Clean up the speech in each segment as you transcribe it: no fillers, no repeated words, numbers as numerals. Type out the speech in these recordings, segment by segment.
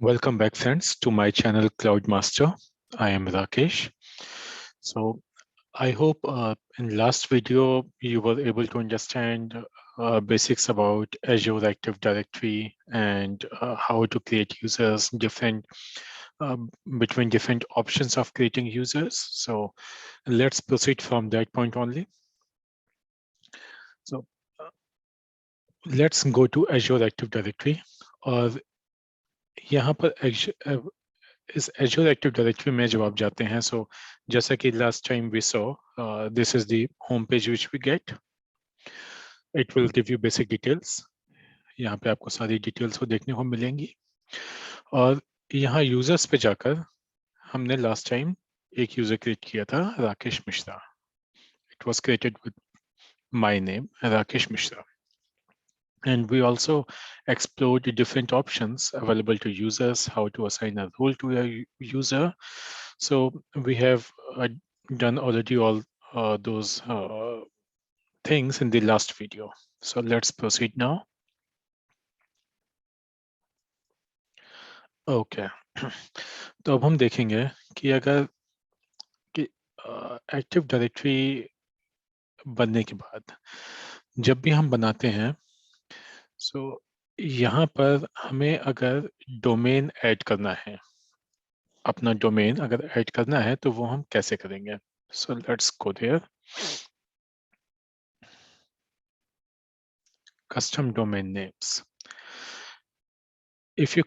Welcome back, friends, to my channel Cloud Master. I am Rakesh. So I hope in last video you were able to understand basics about Azure Active Directory and how to create users, between different options of creating users. So let's proceed from that point only. So let's go to Azure Active Directory. और यहाँ पर इस Azure Active Directory में जब आप जाते हैं, so जैसा कि last time we saw, this is the home page which we get. It will give you basic details. यहाँ पे आपको सारी details को देखने को मिलेंगी और यहाँ users पे जाकर हमने last time एक user create किया था, Rakesh Mishra. It was created with my name, Rakesh Mishra. And we also explored the different options available to users, how to assign a role to a user. So we have done already all those things in the last video. So let's proceed now. Okay. तो अब हम देखेंगे कि अगर कि active directory बनने के बाद जब भी हम बनाते हैं, सो यहाँ पर हमें अगर डोमेन ऐड करना है, अपना डोमेन अगर ऐड करना है तो वो हम कैसे करेंगे. So let's go there. Custom domain names. If you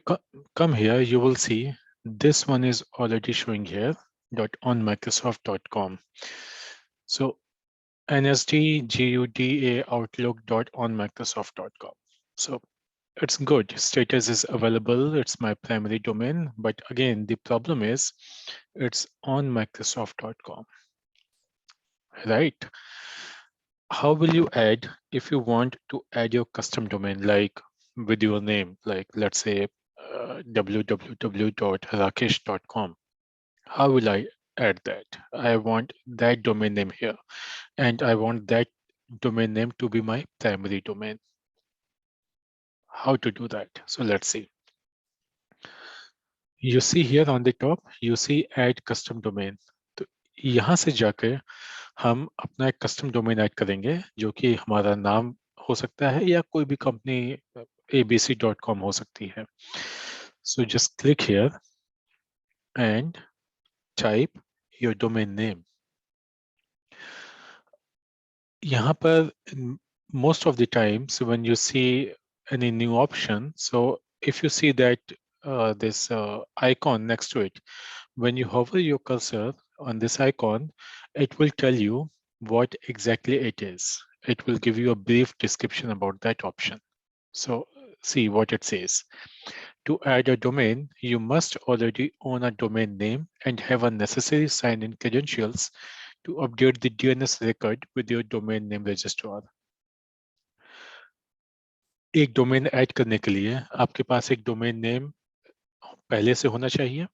come here, you will see this one is already showing here .onmicrosoft.com. So nsdguda outlook.onmicrosoft.com. So it's good. Status is available. It's my primary domain. But again, the problem is it's on Microsoft.com, right? How will you add if you want to add your custom domain, like with your name, like let's say www.rakesh.com? How will I add that? I want that domain name here, and I want that domain name to be my primary domain. How to do that? So let's see. You see here on the top, you see add custom domain. तो यहाँ से जाकर हम अपना एक custom domain add करेंगे जो कि हमारा नाम हो सकता है या कोई भी कंपनी abc.com हो सकती है. So just click here and type your domain name. यहाँ पर most of the times when you see any new option, so if you see that this icon next to it, when you hover your cursor on this icon, it will tell you what exactly it is. It will give you a brief description about that option. So see what it says. To add a domain, you must already own a domain name and have a necessary sign-in credentials to update the DNS record with your domain name registrar. एक domain add करने के लिए आपके पास एक domain name पहले से होना चाहिए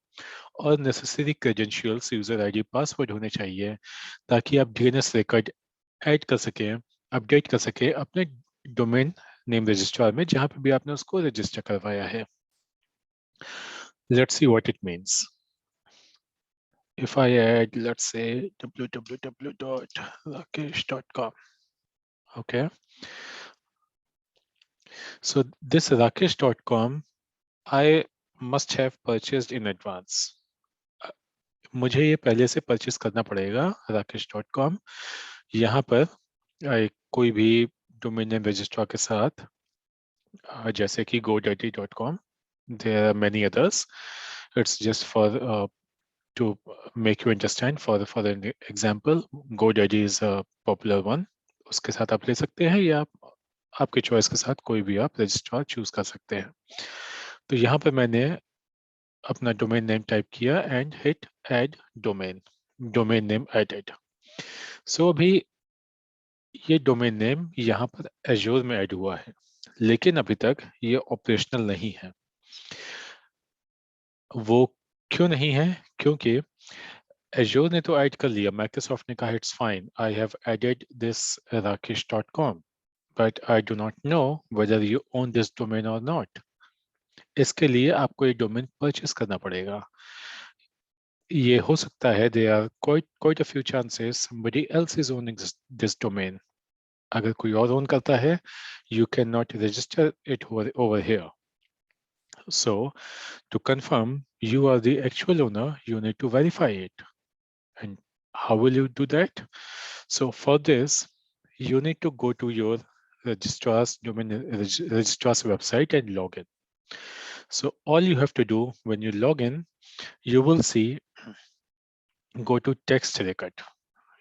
और necessary credentials, user ID, password होने चाहिए ताकि आप डीएनएस रिकॉर्ड ऐड कर सकें, अपडेट कर सकें अपने डोमेन नेम रजिस्ट्रार में जहां पे भी आपने उसको रजिस्टर करवाया है. Let's see what it means. If I add, let's say www.rakesh.com. Okay. So this rakesh.com I must have purchased in advance. मुझे ये पहले से परचेस करना पड़ेगा rakesh.com. यहाँ पर कोई भी डोमेन नेम रजिस्ट्रार के साथ जैसे कि godaddy.com, there are many others. It's just for to make you understand. For an example, GoDaddy is a popular one. उसके साथ आप ले सकते हैं या आपके चॉइस के साथ कोई भी आप रजिस्ट्रार चूज कर सकते हैं. तो यहाँ पर मैंने अपना डोमेन नेम टाइप किया and hit add domain. Domain name added. So अभी ये डोमेन नेम यहाँ पर एज्योर में ऐड हुआ है, लेकिन अभी तक ये ऑपरेशनल नहीं है. वो क्यों नहीं है? क्योंकि एज्योर ने तो ऐड कर लिया, माइक्रोसॉफ्ट ने कहा it's fine, I have added this rakesh.com, but I do not know whether you own this domain or not. इसके लिए आपको ये डोमेन परचेस करना पड़ेगा। ये हो सकता है there are quite a few chances somebody else is owning this domain. अगर कोई और ओन करता है, you cannot register it over here. So to confirm you are the actual owner, you need to verify it. And how will you do that? So for this, you need to go to your registrar's registrar's website and log in. So all you have to do when you log in, you will see, go to text record.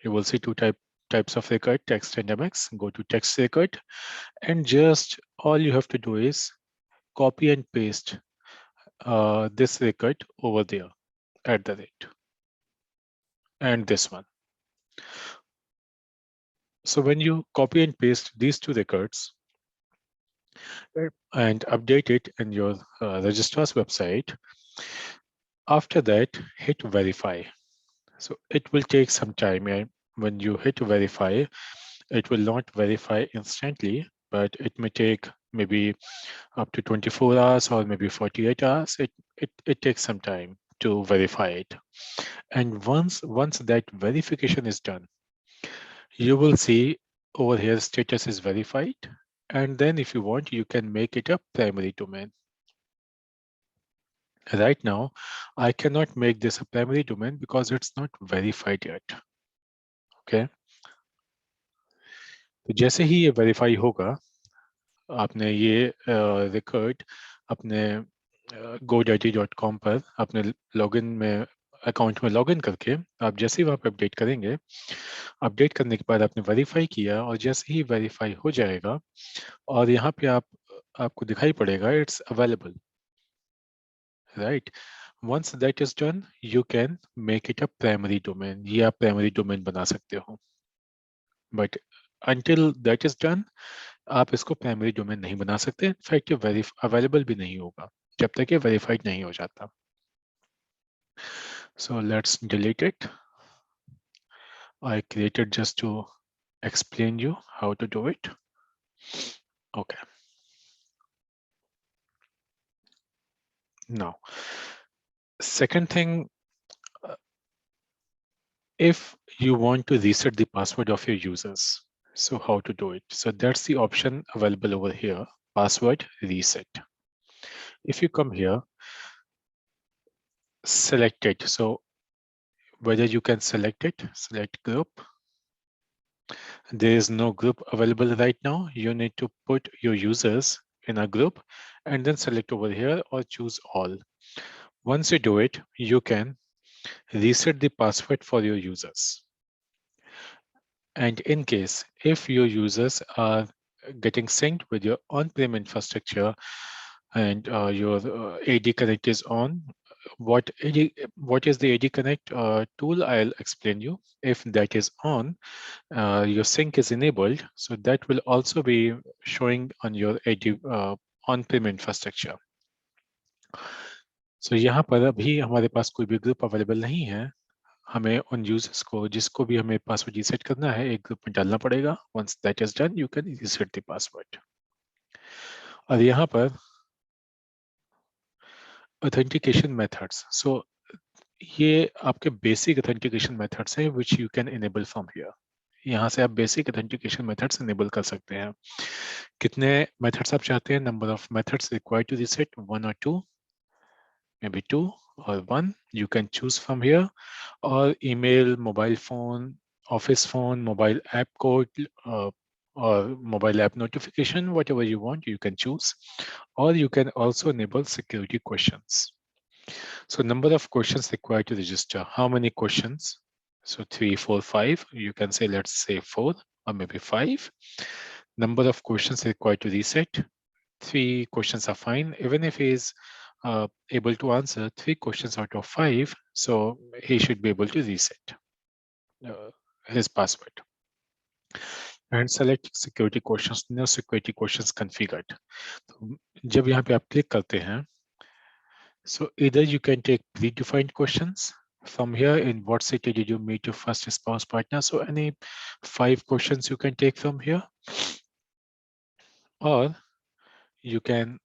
You will see two types of record, text and MX. Go to text record, and just all you have to do is copy and paste this record over there at the rate, and this one. So when you copy and paste these two records and update it in your registrar's website, after that hit verify. So it will take some time, and when you hit verify, it will not verify instantly, but it may take maybe up to 24 hours or maybe 48 hours. It takes some time to verify it. And once that verification is done, you will see over here status is verified. And then if you want, you can make it a primary domain. Right now, I cannot make this a primary domain because it's not verified yet. Okay. तो जैसे ही ये verify होगा, आपने ये record अपने godaddy.com पर अपने login में अकाउंट में लॉगिन करके आप जैसे ही वहाँ पे अपडेट करेंगे, अपडेट करने के बाद आपने वेरीफाई किया, और जैसे ही वेरीफाई हो जाएगा और यहाँ पे आपको दिखाई पड़ेगा it's available, right? Once that is done, you can make it a primary domain. ये आप primary domain बना सकते हो. But until that is done, आप इसको प्राइमरी डोमेन नहीं बना सकते. इनफैक्ट ये अवेलेबल भी नहीं होगा जब तक ये वेरीफाइड नहीं हो जाता. So let's delete it. I created just to explain you how to do it. Okay. Now, second thing, if you want to reset the password of your users, so how to do it? So that's the option available over here, password reset. If you come here, select it. So whether you can select it, select group. There is no group available right now. You need to put your users in a group and then select over here or choose all. Once you do it, you can reset the password for your users. And in case if your users are getting synced with your on-prem infrastructure and your AD Connect is on, what is the AD Connect tool? I'll explain you. If that is on, your sync is enabled, so that will also be showing on your AD on-prem infrastructure. So यहाँ पर अभी हमारे पास कोई भी group available नहीं है. हमें उन यूजर्स को जिसको भी हमें पासवर्ड रीसेट करना है एक ग्रुप में डालना पड़ेगा. Once that is done, you can reset the password. और यहाँ पर authentication methods. So ये आपके बेसिक authentication methods हैं which you can enable from here. यहाँ से आप बेसिक authentication methods enable कर सकते हैं. कितने methods आप चाहते हैं? Number of methods required to reset, 1 or 2, maybe 2 or 1. You can choose from here, or email, mobile phone, office phone, mobile app code, or mobile app notification, whatever you want, you can choose. Or you can also enable security questions. So number of questions required to register. How many questions? So 3, 4, 5. You can say, let's say 4 or maybe 5. Number of questions required to reset. 3 questions are fine. Even if he is able to answer 3 questions out of 5, so he should be able to reset his password. And select security questions. No security questions configured. तो जब यहाँ पे आप click करते हैं, so either you can take predefined questions from here. In what city did you meet your first spouse partner? So any 5 questions you can take from here, or you can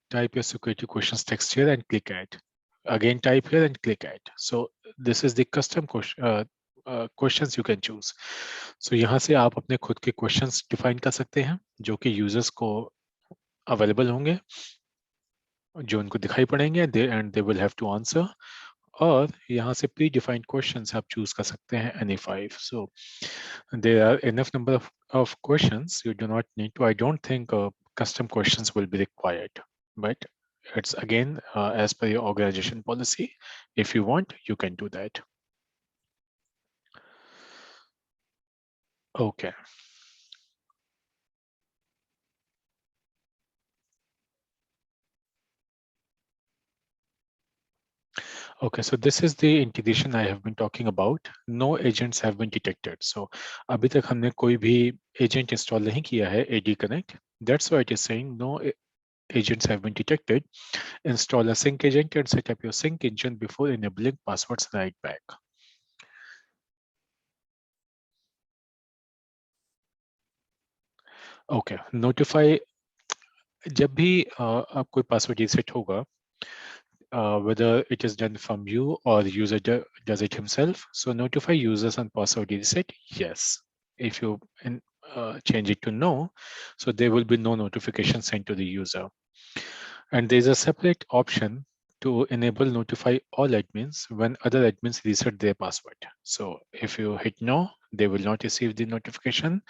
type your security questions text here and click add. Again, type here and click add. So this is the custom questions you can choose. So यहाँ से आप अपने खुद के questions define कर सकते हैं जो कि users को available होंगे, जो उनको दिखाई पड़ेंगे and they will have to answer. और यहाँ से pre-defined questions आप choose कर सकते हैं any 5. So there are enough number of questions. You do not need to. I don't think custom questions will be required, but it's again as per your organization policy. If you want, you can do that. Okay. Okay, so this is the integration I have been talking about. No agents have been detected. So अभी तक हमने कोई भी agent install नहीं किया है AD Connect. That's why it is saying no agents have been detected. Install a sync agent and set up your sync engine before enabling passwords right back. Okay, notify जब भी आप कोई password reset होगा, whether it is done from you or the user does it himself. So notify users on password reset, yes. If you change it to no, so there will be no notification sent to the user. And there's a separate option to enable notify all admins when other admins reset their password. So if you hit no, they will not receive the notification.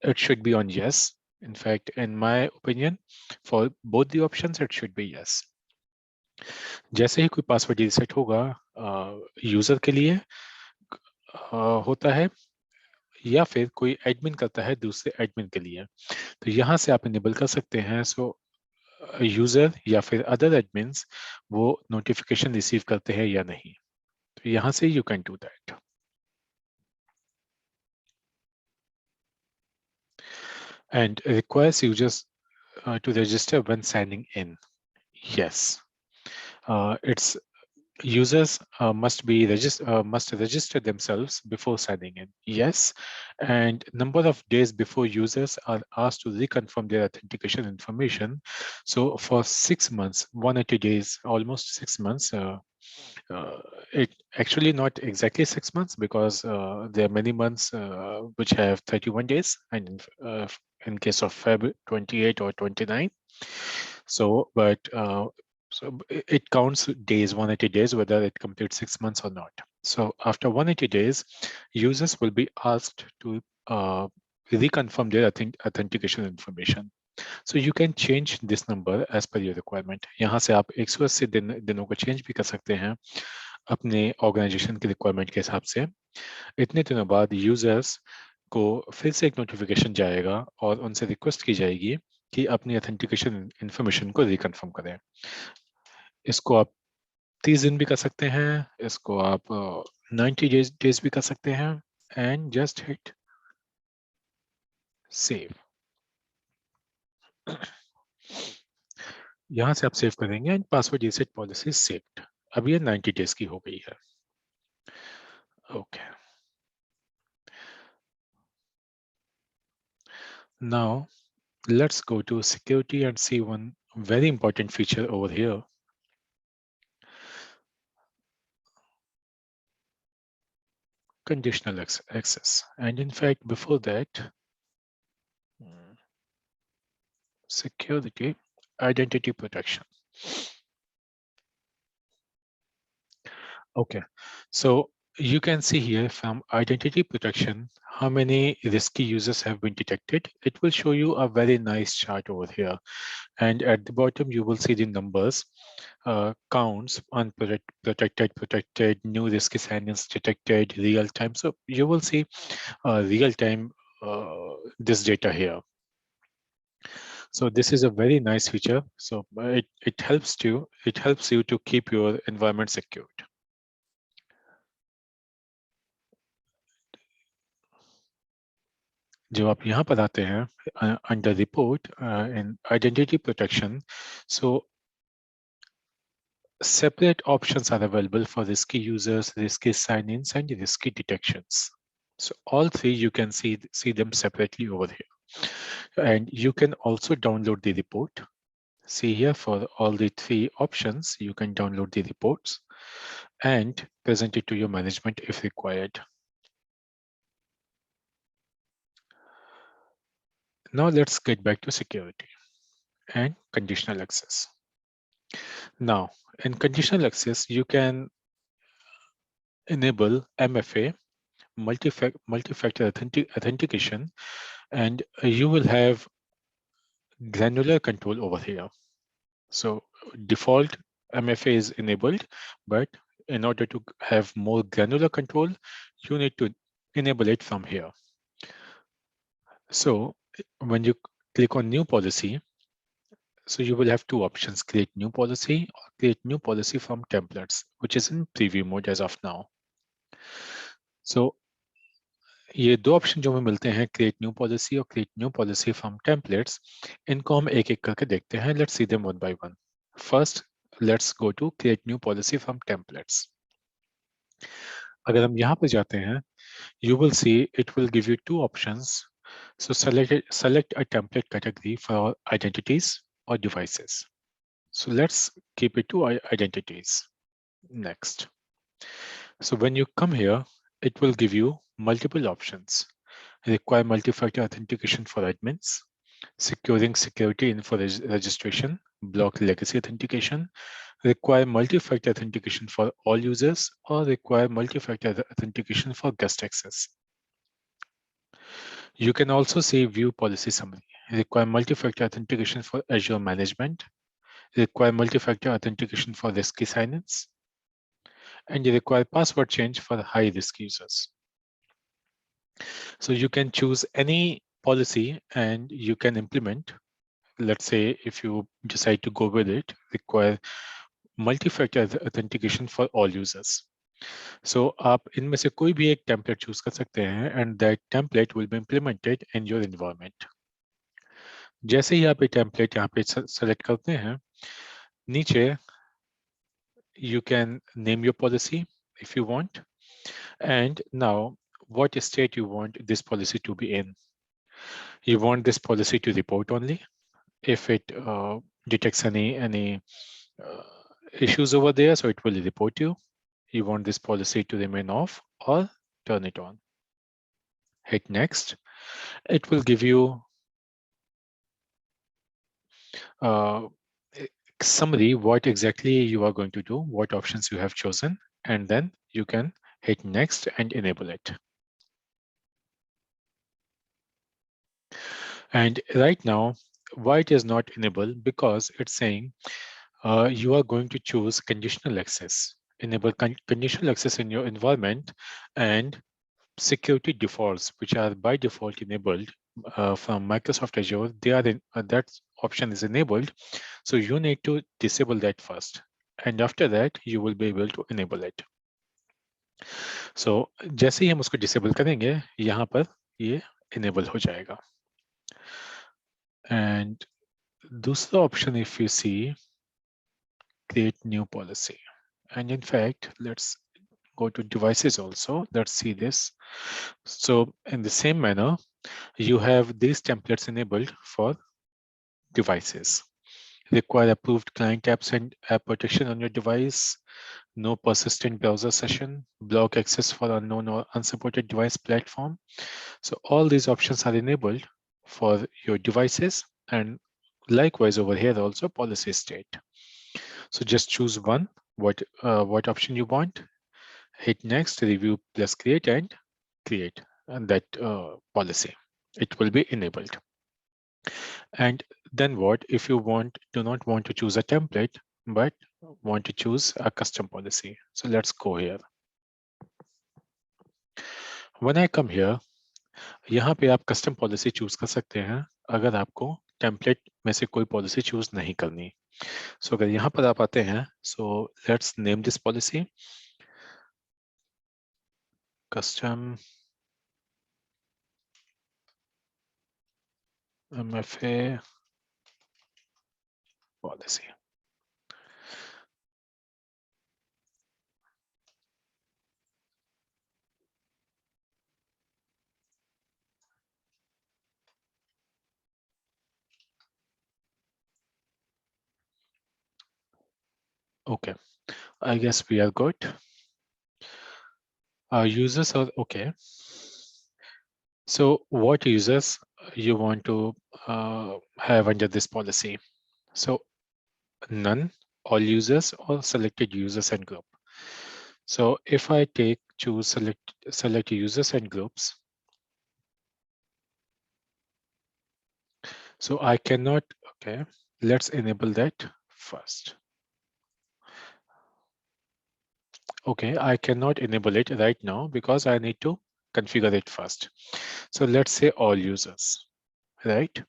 It should be on yes. In fact, in my opinion, for both the options, it should be yes. जैसे ही कोई password reset होगा user के लिए होता है या फिर कोई एडमिन करता है दूसरे एडमिन के लिए, तो यहाँ से आप इनेबल कर सकते हैं। सो यूजर या फिर अदर एडमिन्स वो नोटिफिकेशन रिसीव करते हैं या नहीं, तो यहाँ से you can do that. And requires users to register when signing in. Yes, it's users must register themselves before signing in. Yes, and number of days before users are asked to reconfirm their authentication information. So for 6 months, 180 days, almost 6 months. It actually not exactly 6 months because there are many months which have 31 days, and in case of Feb 28 or 29. So, but so it counts days, 180 days, whether it completes 6 months or not. So after 180 days, users will be asked to reconfirm their authentication information. So you can change this number as per your requirement. यहाँ से आप 180 दिनों को change भी कर सकते हैं अपने organization की requirement के हिसाब से। इतने दिनों बाद users को फिर से एक notification जाएगा और उनसे request की जाएगी कि अपनी authentication information को reconfirm करें। इसको आप 30 दिन भी कर सकते हैं, इसको आप 90 days भी कर सकते हैं, and just hit save. यहाँ से आप सेव करेंगे and password reset policy saved. अब ये 90 डेज की हो गई है। Okay, now let's go to security and see one very important feature over here. Conditional access. And in fact, before that, security, identity protection. Okay, so you can see here from identity protection how many risky users have been detected. It will show you a very nice chart over here, and at the bottom you will see the numbers, counts, unprotected, protected, new risky signals detected, real time. So you will see real time this data here. So this is a very nice feature. So it helps you to keep your environment secured. जब आप यहाँ पर आते हैं under report in identity protection, so separate options are available for risky users, risky sign-ins, and risky detections. So all three you can see them separately over here, and you can also download the report. See here, for all the three options, you can download the reports and present it to your management if required. Now let's get back to security and conditional access. Now, in conditional access, you can enable MFA, multi-factor authentication, and you will have granular control over here. So default MFA is enabled, but in order to have more granular control, you need to enable it from here. So when you click on new policy, so you will have two options, create new policy or create new policy from templates, which is in preview mode as of now. So ये दो option जो हमें मिलते हैं, create new policy और create new policy from templates, इनको हम एक एक करके देखते हैं. Let's see them one by one. First, let's go to create new policy from templates. अगर हम यहाँ पे जाते हैं, you will see it will give you two options. So select a template category for identities or devices. So let's keep it to identities. Next. So when you come here, it will give you multiple options. Require multi-factor authentication for admins, securing security info registration, block legacy authentication, require multi-factor authentication for all users, or require multi-factor authentication for guest access. You can also see view policy summary. Require multi-factor authentication for Azure management, require multi-factor authentication for risky sign-ins, and you require password change for high-risk users. So you can choose any policy and you can implement. Let's say if you decide to go with it, require multi-factor authentication for all users. So आप इनमें से कोई भी एक template choose कर सकते हैं and that template will be implemented in your environment. जैसे ही आप ये template यहाँ पे select करते हैं, नीचे you can name your policy if you want, and now what state you want this policy to be in. You want this policy to report only if it detects any issues over there, so it will report you. You want this policy to remain off or turn it on. Hit next. It will give you summary what exactly you are going to do, what options you have chosen, and then you can hit next and enable it. And right now, why it is not enabled? Because it's saying you are going to choose conditional access, enable conditional access in your environment, and security defaults, which are by default enabled from Microsoft Azure. They are that option is enabled, so you need to disable that first, and after that you will be able to enable it. So जैसे ही हम उसको disable करेंगे, यहाँ पर ये enable हो जाएगा. And दूसरा option, if you see, create new policy. And in fact, let's go to devices also. Let's see this. So in the same manner, you have these templates enabled for devices. Require approved client apps and app protection on your device, no persistent browser session, block access for unknown or unsupported device platform. So all these options are enabled for your devices, and likewise over here also policy state. So just choose one, what option you want, hit next, review plus create, and create that policy. It will be enabled. And then what if you do not want to choose a template, but want to choose a custom policy? So let's go here. When I come here, यहाँ पे आप custom policy choose कर सकते हैं अगर आपको template में से कोई policy choose नहीं करनी. So अगर यहाँ पर आप आते हैं, so let's name this policy custom MFA policy. Okay, I guess we are good. Users are okay. So what users you want to have under this policy? So none, all users, or selected users and group. So if I choose select users and groups, so I cannot, okay, let's enable that first. Okay, I cannot enable it right now because I need to configure it first. So let's say all users, right?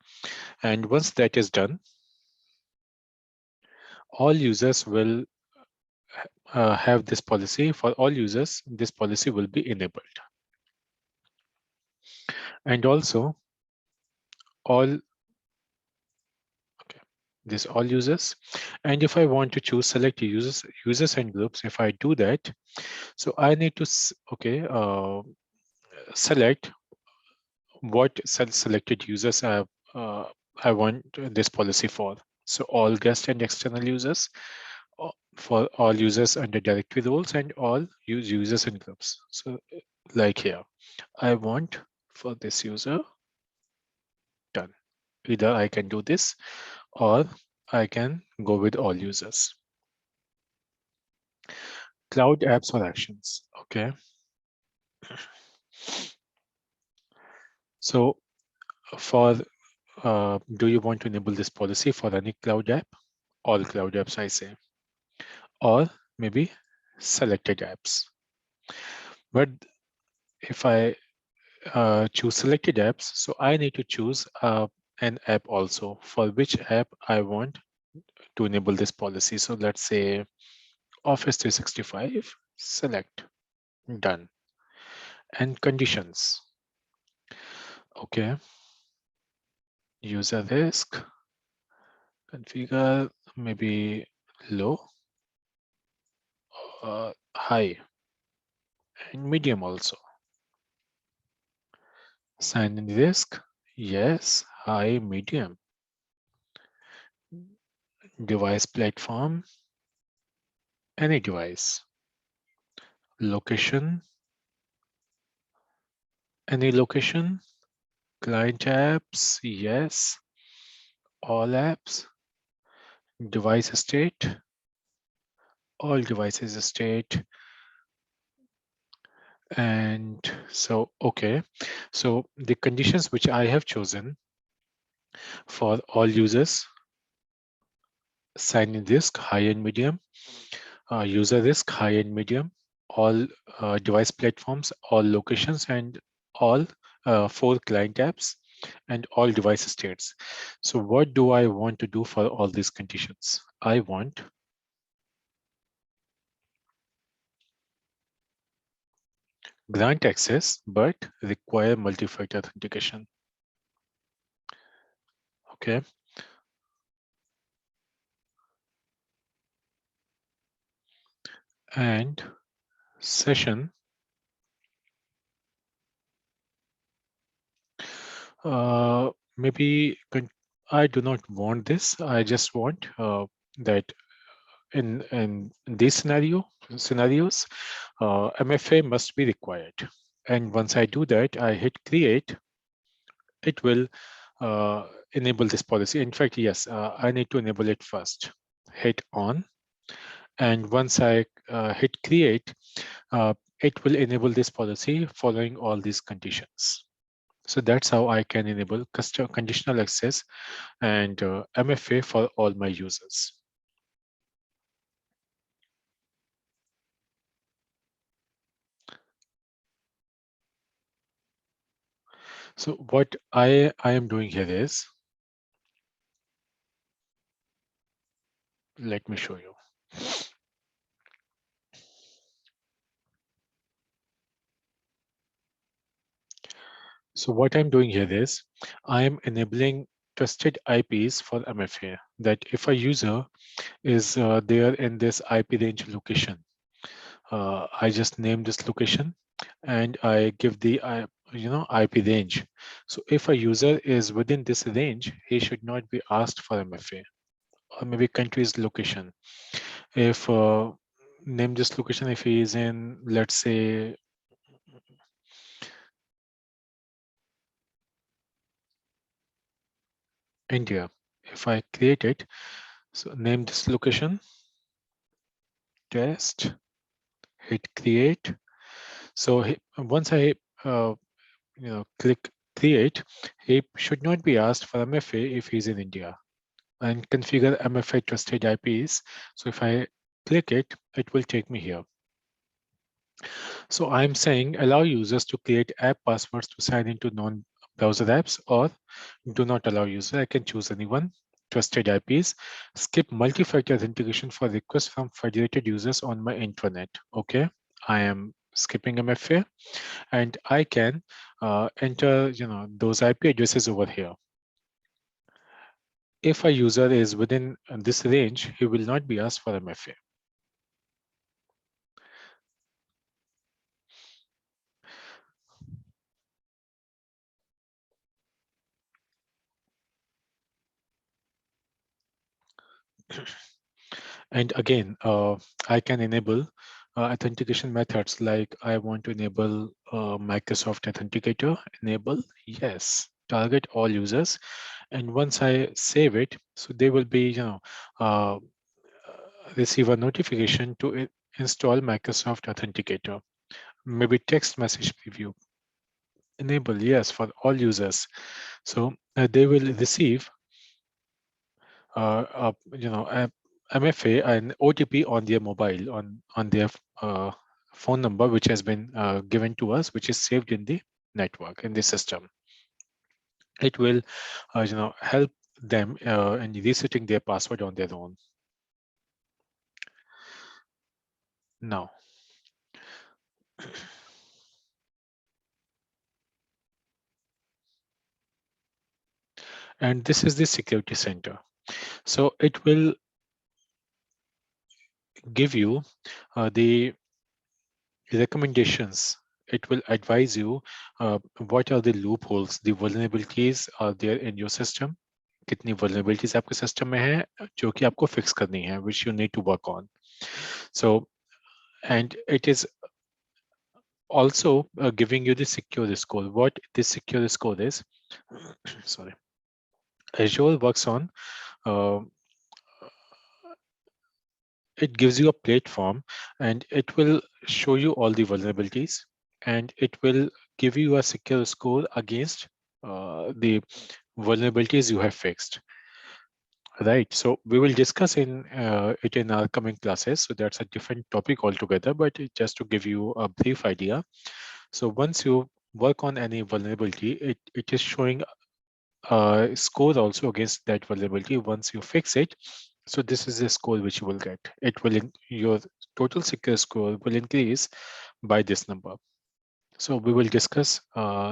And once that is done, all users will have this policy. For all users, this policy will be enabled. And also all, okay, this all users. And if I want to choose select users and groups, if I do that, so I need to, select what selected users I want this policy for. So all guest and external users, for all users under directory roles, and all users and groups. So like here, I want for this user, done. Either I can do this or I can go with all users. Cloud apps or actions, okay. So for, do you want to enable this policy for any cloud app? All cloud apps, I say, or maybe selected apps. But if I choose selected apps, so I need to choose an app also for which app I want to enable this policy. So let's say Office 365, select, done. And conditions, okay. User risk, configure maybe low, high, and medium also. Sign in risk, yes, high, medium. Device platform, any device. Location, any location. Client apps, yes. All apps. Device state, all devices state. And so, okay. So the conditions which I have chosen for all users: sign in risk, high and medium. User risk, high and medium. All device platforms, all locations, and all 4 client apps, and all device states. So what do I want to do for all these conditions? I want grant access, but require multi-factor authentication. Okay. And session, maybe I do not want this. I just want that in these scenarios, MFA must be required. And once I do that, I hit create, it will enable this policy. In fact, yes, I need to enable it first. Hit on, and once I hit create, it will enable this policy following all these conditions. So that's how I can enable custom conditional access and MFA for all my users. So what I am doing here is, let me show you. So what I'm doing here is, I am enabling trusted IPs for MFA, that if a user is there in this IP range location, I just name this location and I give the IP range. So if a user is within this range, he should not be asked for MFA, or maybe country's location. if name this location if he is in, let's say, India. If I create it, so name this location, test, hit create. So once I click create, he should not be asked for MFA if he's in India, and configure MFA trusted IPs. So if I click it, it will take me here. So I'm saying allow users to create app passwords to sign into non-browser apps, or do not allow user. I can choose anyone. Trusted IPs. Skip multi-factor authentication for requests from federated users on my intranet. Okay, I am skipping MFA, and I can enter those IP addresses over here. If a user is within this range, he will not be asked for MFA. And again, I can enable authentication methods, like I want to enable Microsoft Authenticator. Enable, yes. Target all users. And once I save it, so they will be, receive a notification to install Microsoft Authenticator. Maybe text message preview. Enable, yes, for all users. So they will receive MFA and OTP on their mobile, on their phone number, which has been given to us, which is saved in the network, in the system. It will help them in resetting their password on their own. Now, and this is the security center. So it will give you the recommendations. It will advise you what are the loopholes, the vulnerabilities are there in your system. कितनी vulnerabilities आपके system में है जो कि आपको fix करनी है, which you need to work on. So, and it is also giving you the secure score. What this secure score is, sorry, Azure works on it gives you a platform, and it will show you all the vulnerabilities, and it will give you a secure score against the vulnerabilities you have fixed. Right. So we will discuss it in our coming classes. So that's a different topic altogether, but just to give you a brief idea. So once you work on any vulnerability, it is showing a score also against that vulnerability once you fix it. So this is the score which you will get. It will your total secure score will increase by this number. So we will discuss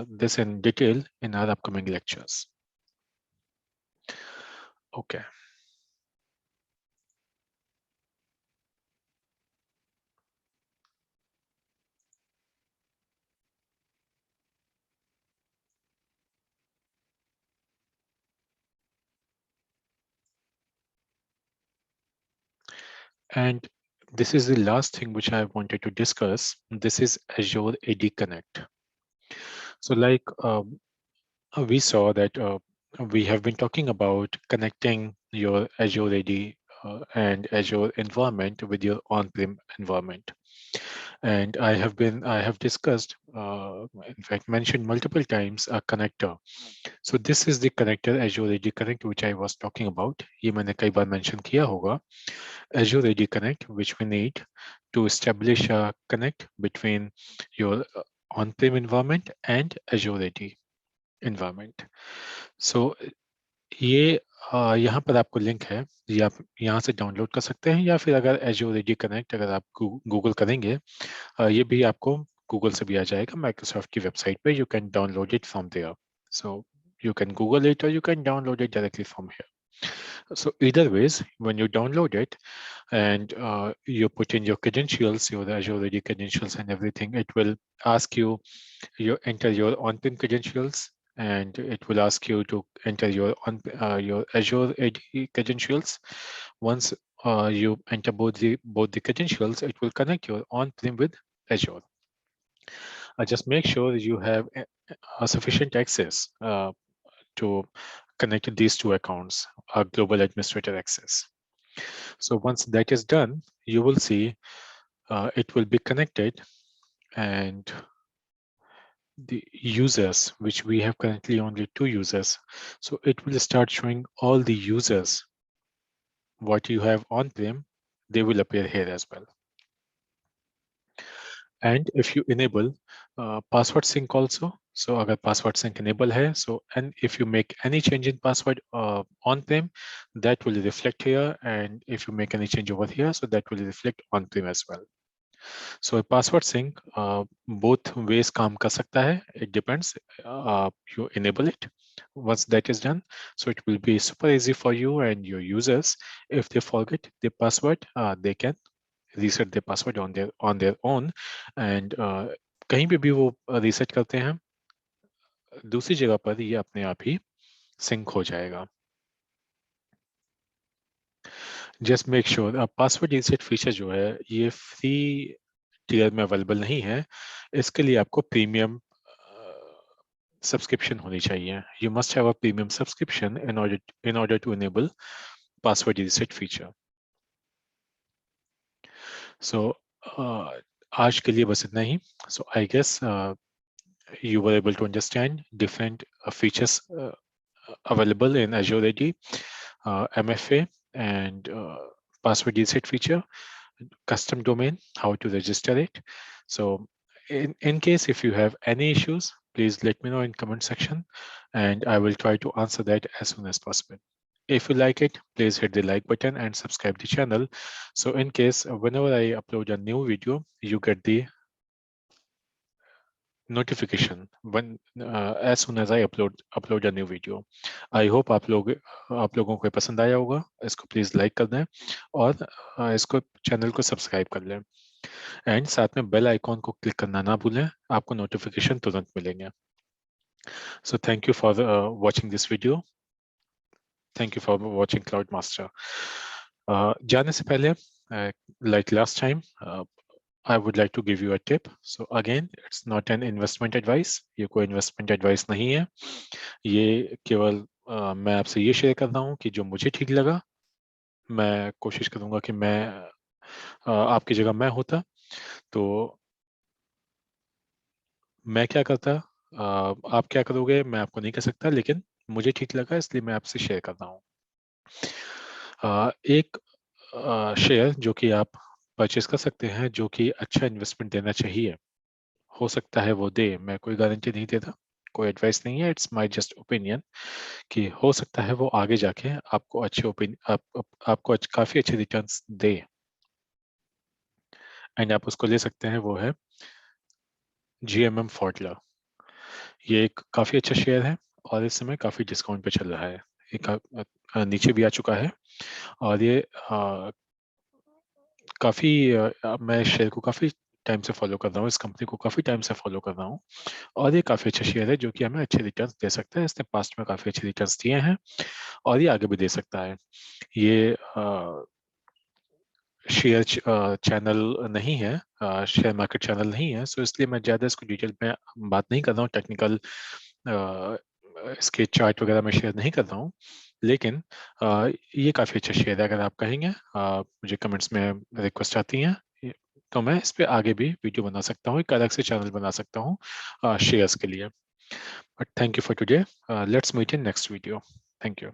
this in detail in our upcoming lectures. Okay. And this is the last thing which I wanted to discuss. This is Azure AD Connect. So like we saw that we have been talking about connecting your Azure AD and Azure environment with your on-prem environment. And I have discussed, in fact, mentioned multiple times a connector. So this is the connector, Azure AD Connect, which I was talking about. ये मैंने कई बार mention किया होगा. Azure AD Connect, which we need to establish a connect between your on-prem environment and Azure AD environment. So ये यहाँ पर आपको link है, ये आप यहाँ से डाउनलोड कर सकते हैं, या फिर अगर Azure AD Connect अगर आप गूगल करेंगे, ये भी आपको गूगल से भी आ जाएगा, माइक्रोसॉफ्ट की वेबसाइट पे. You can download it from there. So you can Google it or you can download it directly from here. So either ways, when you download it and you put in your credentials, your Azure AD credentials and everything, it will ask you enter your on-prem credentials, and it will ask you to enter your Azure AD credentials. Once you enter both the credentials, it will connect your on-prem with Azure. Just make sure you have sufficient access to connect these two accounts, global administrator access. So once that is done, you will see it will be connected, and the users, which we have currently only 2 users, so it will start showing all the users what you have on-prem, they will appear here as well. And if you enable password sync also, so agar password sync enable hai, so and if you make any change in password on-prem, that will reflect here, and if you make any change over here, so that will reflect on-prem as well. So password sync both ways काम कर सकता है. It depends. You enable it. Once that is done, so it will be super easy for you and your users. If they forget their password, they can reset their password on their own. And कहीं पे भी वो reset करते हैं, दूसरी जगह पर ये अपने आप ही sync हो जाएगा. Just make sure password reset feature जो है ये free tier में अवेलेबल नहीं है. इसके लिए आपको प्रीमियम सब्सक्रिप्शन होनी चाहिए. You must have a premium subscription in order to enable password reset feature. So आज के लिए बस इतना ही. So I guess you were able to understand different features available in Azure AD, MFA, and password reset feature, custom domain, how to register it. So in case if you have any issues, please let me know in comment section, and I will try to answer that as soon as possible. If you like it, please hit the like button and subscribe the channel. So in case whenever I upload a new video, you get the notification when as soon as I upload a new video. I hope आप लोगों को पसंद आया होगा. इसको please like कर दें और इसको चैनल को सब्सक्राइब कर लें, एंड साथ में बेल आइकॉन को क्लिक करना ना भूलें. आपको नोटिफिकेशन तुरंत मिलेंगे. So thank you for watching this video. Thank you for watching Cloud Master. जाने से पहले like last time, I would like to give you a tip. So again, it's not an investment advice. ये कोई investment advice नहीं है. ये केवल मैं आपसे ये शेयर कर रहा हूँ कि जो मुझे ठीक लगा. मैं कोशिश करूँगा कि मैं आपकी जगह मैं होता तो मैं क्या करता, आप क्या करोगे मैं आपको नहीं कह सकता, लेकिन मुझे ठीक लगा इसलिए मैं आपसे शेयर कर रहा हूँ. एक शेयर जो कि आप परचेस कर सकते हैं, जो कि अच्छा इन्वेस्टमेंट देना चाहिए, हो सकता है वो दे. मैं कोई गारंटी नहीं देता, कोई एडवाइस नहीं है. इट्स माय जस्ट ओपिनियन कि हो सकता है वो आगे जाके आपको अच्छे आपको काफी अच्छे रिटर्न्स दे, एंड आप उसको ले सकते हैं. वो है GMM Pfaudler. ये एक काफी अच्छा शेयर है और इस समय काफी डिस्काउंट पे चल रहा है. ये नीचे भी आ चुका है और ये काफी मैं शेयर को काफी टाइम से फॉलो कर रहा हूँ, इस कंपनी को काफी टाइम से फॉलो कर रहा हूँ, और ये काफी अच्छा शेयर है जो कि हमें अच्छे रिटर्न्स दे सकता है. इसने पास्ट में काफी अच्छे रिटर्न्स दिए हैं और ये आगे भी दे सकता है. ये शेयर चैनल नहीं है, शेयर मार्केट चैनल नहीं है, सो इसलिए मैं ज़्यादा इसको डिटेल में बात नहीं कर रहा हूँ. टेक्निकल इसके चार्ट वगैरह मैं शेयर नहीं कर रहा हूँ, लेकिन ये काफ़ी अच्छा शेयर है. अगर आप कहेंगे, मुझे कमेंट्स में रिक्वेस्ट आती हैं, तो मैं इस पे आगे भी वीडियो बना सकता हूँ, एक अलग से चैनल बना सकता हूँ शेयर्स के लिए. But thank you for today. Let's meet in next video. Thank you.